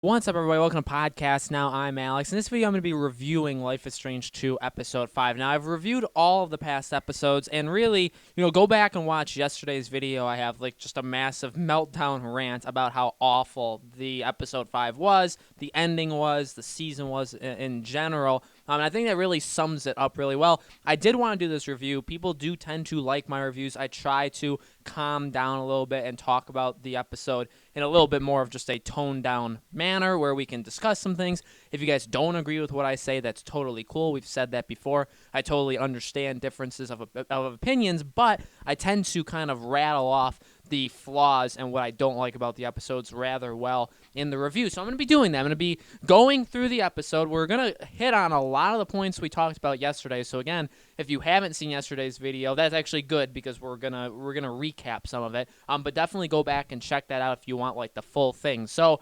What's up, everybody? Welcome to Podcast Now. I'm Alex. In this video, I'm going to be reviewing Life is Strange 2, Episode 5. Now, I've reviewed all of the past episodes, and really, go back and watch yesterday's video. I have, just a massive meltdown rant about how awful the Episode 5 was, the ending was, the season was in general. I think that really sums it up really well. I did want to do this review. People do tend to like my reviews. I try to calm down a little bit and talk about the episode in a little bit more of just a toned down manner where we can discuss some things. If you guys don't agree with what I say, that's totally cool. We've said that before. I totally understand differences of opinions, but I tend to kind of rattle off the flaws and what I don't like about the episodes rather well in the review. So I'm going to be doing that. I'm going to be going through the episode. We're going to hit on a lot of the points we talked about yesterday. So again, if you haven't seen yesterday's video, that's actually good because we're going to recap some of it. But definitely go back and check that out if you want the full thing. So,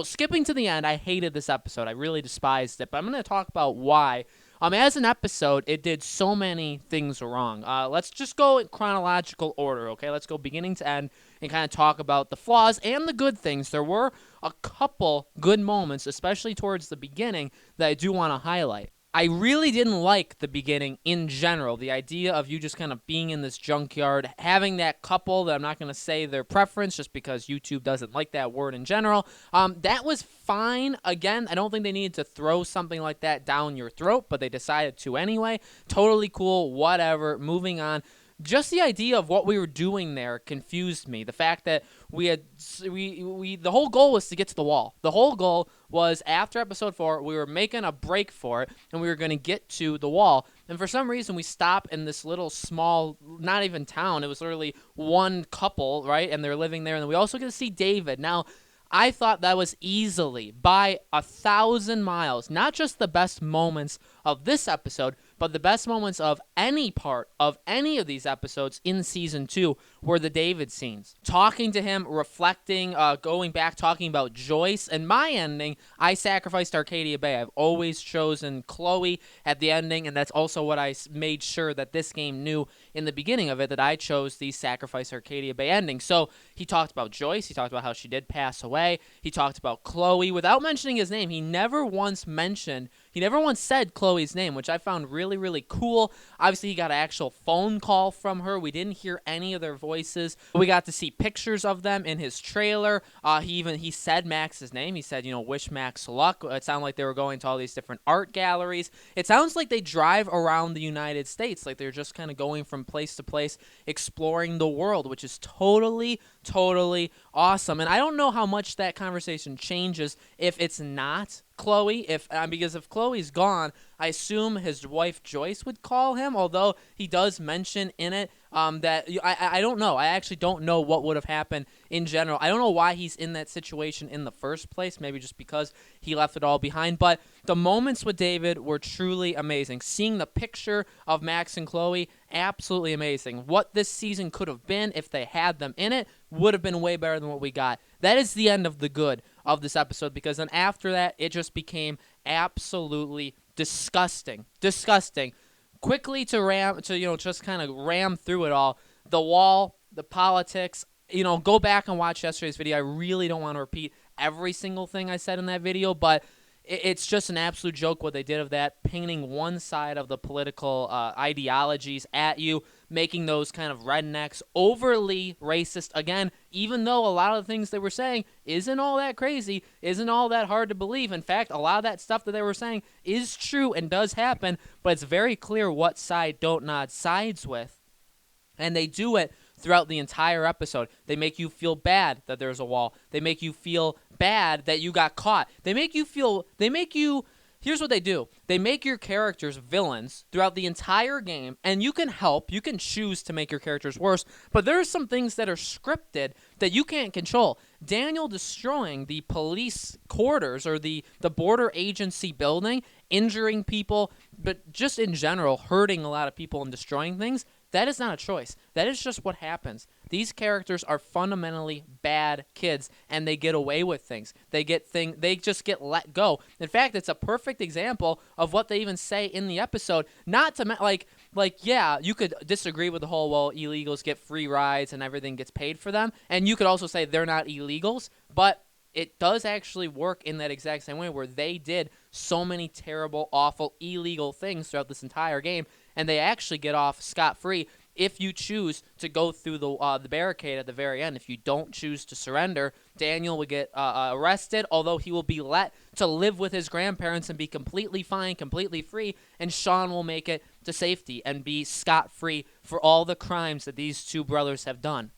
skipping to the end, I hated this episode. I really despised it, but I'm going to talk about why. As an episode, it did so many things wrong. Let's just go in chronological order, okay? Let's go beginning to end and kind of talk about the flaws and the good things. There were a couple good moments, especially towards the beginning, that I do want to highlight. I really didn't like the beginning in general. The idea of you just kind of being in this junkyard, having that couple that I'm not going to say their preference just because YouTube doesn't like that word in general. That was fine. Again, I don't think they needed to throw something like that down your throat, but they decided to anyway. Totally cool, whatever, moving on. Just the idea of what we were doing there confused me. The fact that the whole goal was to get to the wall. The whole goal was after episode 4, we were making a break for it, and we were going to get to the wall. And for some reason, we stop in this little small, not even town. It was literally one couple, right? And they're living there. And then we also get to see David. Now, I thought that was easily, by 1,000 miles, not just the best moments of this episode, but the best moments of any part of any of these episodes in Season 2 were the David scenes. Talking to him, reflecting, going back, talking about Joyce. And my ending, I sacrificed Arcadia Bay. I've always chosen Chloe at the ending, and that's also what I made sure that this game knew in the beginning of it, that I chose the sacrifice Arcadia Bay ending. So he talked about Joyce. He talked about how she did pass away. He talked about Chloe without mentioning his name. He never once said Chloe's name, which I found really, really cool. Obviously, he got an actual phone call from her. We didn't hear any of their voices. We got to see pictures of them in his trailer. He said Max's name. He said, wish Max luck. It sounded like they were going to all these different art galleries. It sounds like they drive around the United States, like they're just kind of going from place to place, exploring the world, which is totally awesome. And I don't know how much that conversation changes if it's not Chloe, because if Chloe's gone, I assume his wife Joyce would call him, although he does mention in it that I don't know. I actually don't know what would have happened in general. I don't know why he's in that situation in the first place, maybe just because he left it all behind, but the moments with David were truly amazing. Seeing the picture of Max and Chloe, absolutely amazing. What this season could have been if they had them in it would have been way better than what we got. That is the end of the good of this episode, because then after that, it just became absolutely disgusting. Quickly just kind of ram through it all. The wall, the politics, go back and watch yesterday's video. I really don't want to repeat every single thing I said in that video, but it's just an absolute joke what they did of that, painting one side of the political ideologies at you, making those kind of rednecks overly racist. Again, even though a lot of the things they were saying isn't all that crazy, isn't all that hard to believe. In fact, a lot of that stuff that they were saying is true and does happen, but it's very clear what side Don't Nod sides with. And they do it throughout the entire episode. They make you feel bad that there's a wall. They make you feel bad that you got caught. Here's what they do. They make your characters villains throughout the entire game, and you can choose to make your characters worse, but there are some things that are scripted that you can't control. Daniel destroying the police quarters or the border agency building, injuring people, but just in general, hurting a lot of people and destroying things, that is not a choice. That is just what happens. These characters are fundamentally bad kids, and they get away with things. They just get let go. In fact, it's a perfect example of what they even say in the episode. Not to yeah, you could disagree with the whole, well, illegals get free rides and everything gets paid for them, and you could also say they're not illegals, but it does actually work in that exact same way where they did so many terrible, awful, illegal things throughout this entire game, and they actually get off scot-free if you choose to go through the barricade at the very end. If you don't choose to surrender, Daniel will get arrested, although he will be let to live with his grandparents and be completely fine, completely free, and Sean will make it to safety and be scot-free for all the crimes that these two brothers have done.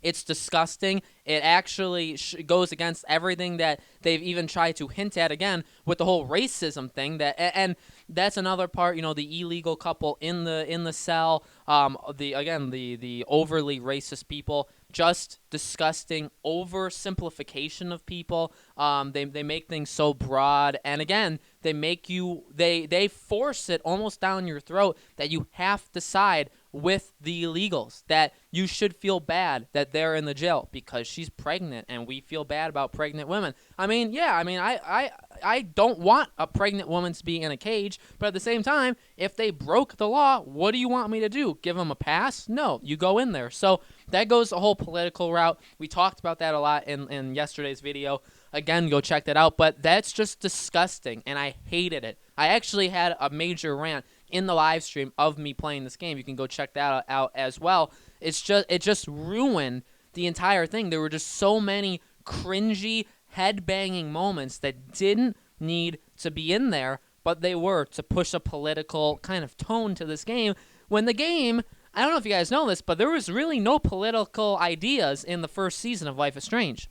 It's disgusting. It actually goes against everything that they've even tried to hint at, again, with the whole racism thing. And that's another part. The illegal couple in the cell. The overly racist people. Just disgusting oversimplification of people. They make things so broad, and again, they force it almost down your throat that you have to side with the illegals, that you should feel bad that they're in the jail because she's pregnant, and we feel bad about pregnant women. I don't want a pregnant woman to be in a cage, but at the same time, if they broke the law, what do you want me to do? Give them a pass? No, you go in there. So that goes the whole political route. We talked about that a lot in yesterday's video. Again, go check that out. But that's just disgusting, and I hated it. I actually had a major rant in the live stream of me playing this game. You can go check that out as well. It just ruined the entire thing. There were just so many cringy, head-banging moments that didn't need to be in there, but they were to push a political kind of tone to this game. When the game, I don't know if you guys know this, but there was really no political ideas in the first season of Life is Strange.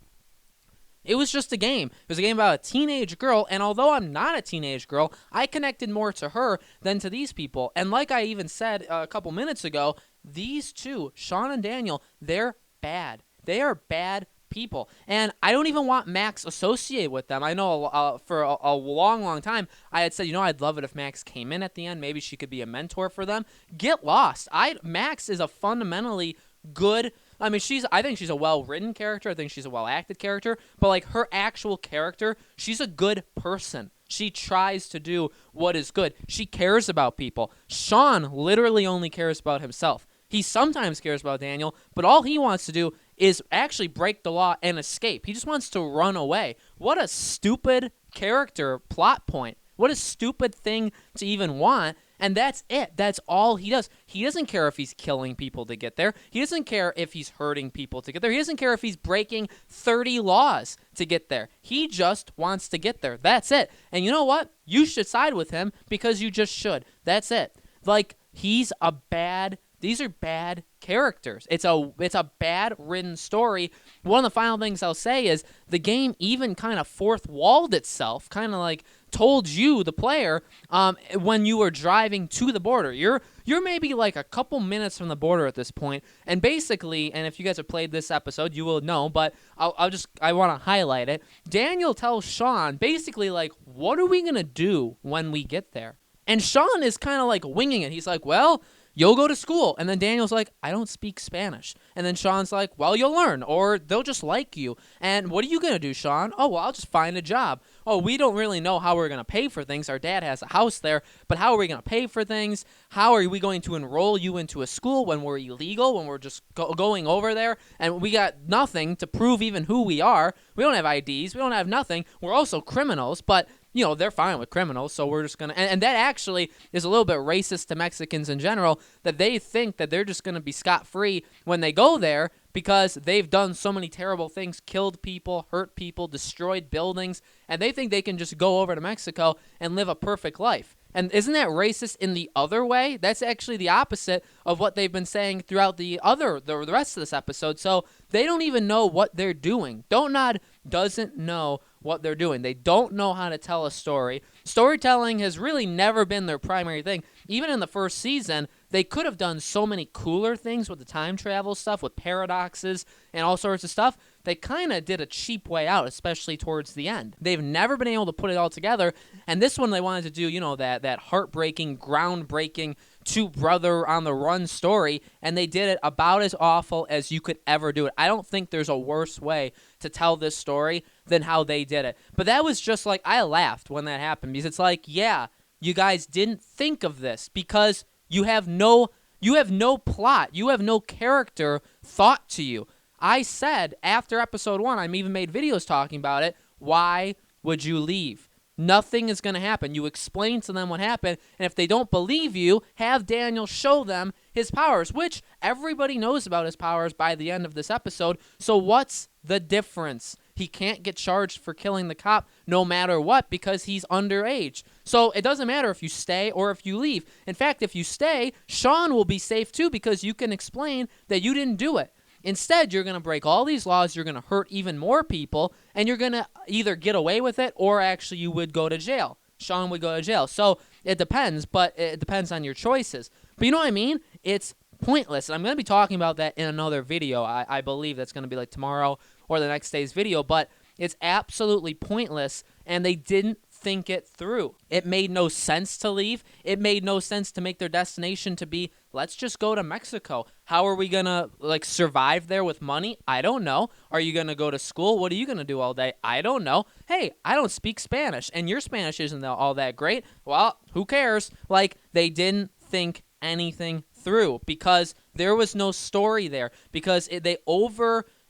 It was just a game. It was a game about a teenage girl, and although I'm not a teenage girl, I connected more to her than to these people. And like I even said a couple minutes ago, these two, Sean and Daniel, they're bad. They are bad people. And I don't even want Max associated with them. I know for a long, long time, I had said, I'd love it if Max came in at the end. Maybe she could be a mentor for them. Get lost. Max is a fundamentally good... I think she's a well-written character. I think she's a well-acted character. But, like, her actual character, she's a good person. She tries to do what is good. She cares about people. Sean literally only cares about himself. He sometimes cares about Daniel, but all he wants to do is actually break the law and escape. He just wants to run away. What a stupid character plot point. What a stupid thing to even want. And that's it. That's all he does. He doesn't care if he's killing people to get there. He doesn't care if he's hurting people to get there. He doesn't care if he's breaking 30 laws to get there. He just wants to get there. That's it. And you know what? You should side with him because you just should. That's it. Like, these are bad characters. It's a bad written story. One of the final things I'll say is the game even kind of fourth-walled itself, kind of like told you, the player, when you were driving to the border. You're maybe like a couple minutes from the border at this point, and basically, and if you guys have played this episode, you will know, but I want to highlight it. Daniel tells Sean basically like, what are we gonna do when we get there? And Sean is kind of like winging it. He's like, well, you'll go to school. And then Daniel's like, I don't speak Spanish. And then Sean's like, well, you'll learn, or they'll just like you. And what are you going to do, Sean? Oh, well, I'll just find a job. Oh, we don't really know how we're going to pay for things. Our dad has a house there, but how are we going to pay for things? How are we going to enroll you into a school when we're illegal, when we're just going over there? And we got nothing to prove even who we are. We don't have IDs. We don't have nothing. We're also criminals, but they're fine with criminals, so we're just going to... And that actually is a little bit racist to Mexicans in general, that they think that they're just going to be scot-free when they go there because they've done so many terrible things, killed people, hurt people, destroyed buildings, and they think they can just go over to Mexico and live a perfect life. And isn't that racist in the other way? That's actually the opposite of what they've been saying throughout the rest of this episode. So they don't even know what they're doing. Don't Nod doesn't know what they're doing. They don't know how to tell a story. Storytelling has really never been their primary thing. Even in the first season, they could have done so many cooler things with the time travel stuff, with paradoxes and all sorts of stuff. They kind of did a cheap way out, especially towards the end. They've never been able to put it all together. And this one they wanted to do, that heartbreaking, groundbreaking, two-brother on the run story, and they did it about as awful as you could ever do it. I don't think there's a worse way to tell this story than how they did it. But that was just like, I laughed when that happened, because it's like, yeah, you guys didn't think of this because you have no plot. You have no character thought to you. I said after episode 1, I even made videos talking about it, why would you leave? Nothing is going to happen. You explain to them what happened, and if they don't believe you, have Daniel show them his powers, which everybody knows about his powers by the end of this episode. So what's the difference? He can't get charged for killing the cop no matter what because he's underage. So it doesn't matter if you stay or if you leave. In fact, if you stay, Sean will be safe too because you can explain that you didn't do it. Instead, you're going to break all these laws, you're going to hurt even more people, and you're going to either get away with it or actually you would go to jail. Sean would go to jail. So it depends, but it depends on your choices. But you know what I mean? It's pointless. And I'm going to be talking about that in another video. I believe that's going to be like tomorrow or the next day's video, but it's absolutely pointless, and they didn't think it through. It made no sense to leave. It made no sense to make their destination to be, let's just go to Mexico. How are we going to survive there with money? I don't know. Are you going to go to school? What are you going to do all day? I don't know. Hey, I don't speak Spanish, and your Spanish isn't all that great. Well, who cares? They didn't think anything through because there was no story there, because they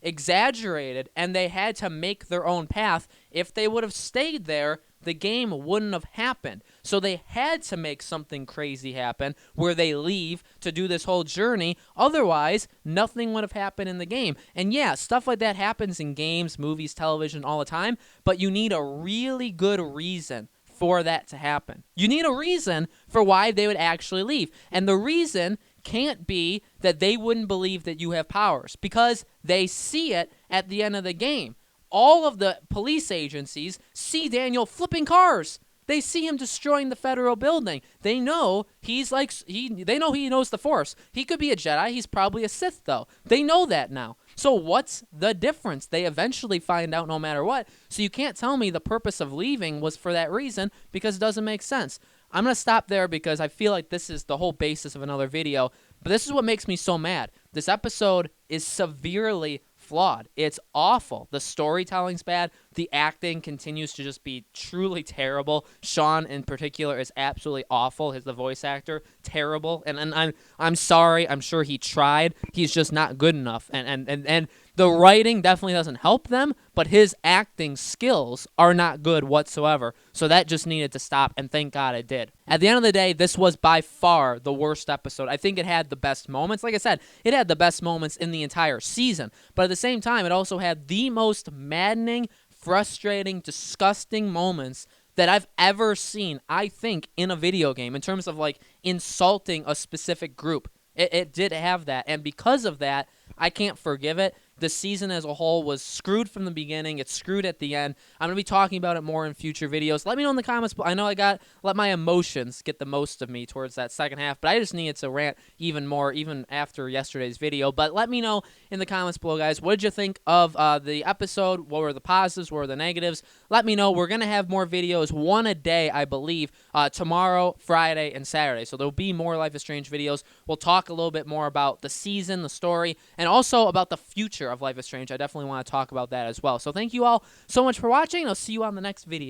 exaggerated and they had to make their own path. If they would have stayed there, the game wouldn't have happened. So they had to make something crazy happen where they leave to do this whole journey. Otherwise, nothing would have happened in the game. And yeah, stuff like that happens in games, movies, television all the time, but you need a really good reason for that to happen. You need a reason for why they would actually leave. And the reason can't be that they wouldn't believe that you have powers, because they see it at the end of the game. All of the police agencies see Daniel flipping cars. They see him destroying the federal building. They know he's they know he knows the Force. He could be a Jedi. He's probably a Sith, though. They know that now. So what's the difference? They eventually find out no matter what. So you can't tell me the purpose of leaving was for that reason, because it doesn't make sense. I'm going to stop there because I feel like this is the whole basis of another video. But this is what makes me so mad. This episode is severely flawed. It's awful. The storytelling's bad. The acting continues to just be truly terrible. Sean, in particular, is absolutely awful. The voice actor, terrible. And I'm sorry. I'm sure he tried. He's just not good enough. And the writing definitely doesn't help them, but his acting skills are not good whatsoever. So that just needed to stop, and thank God it did. At the end of the day, this was by far the worst episode. I think it had the best moments. Like I said, it had the best moments in the entire season. But at the same time, it also had the most maddening, frustrating, disgusting moments that I've ever seen, I think, in a video game in terms of insulting a specific group. It did have that, and because of that, I can't forgive it. The season as a whole was screwed from the beginning. It's screwed at the end. I'm going to be talking about it more in future videos. Let me know in the comments. I know let my emotions get the most of me towards that second half, but I just needed to rant even more, even after yesterday's video. But let me know in the comments below, guys. What did you think of the episode? What were the positives? What were the negatives? Let me know. We're going to have more videos, one a day, I believe, tomorrow, Friday, and Saturday. So there'll be more Life is Strange videos. We'll talk a little bit more about the season, the story, and also about the future of Life is Strange. I definitely want to talk about that as well. So thank you all so much for watching. I'll see you on the next video.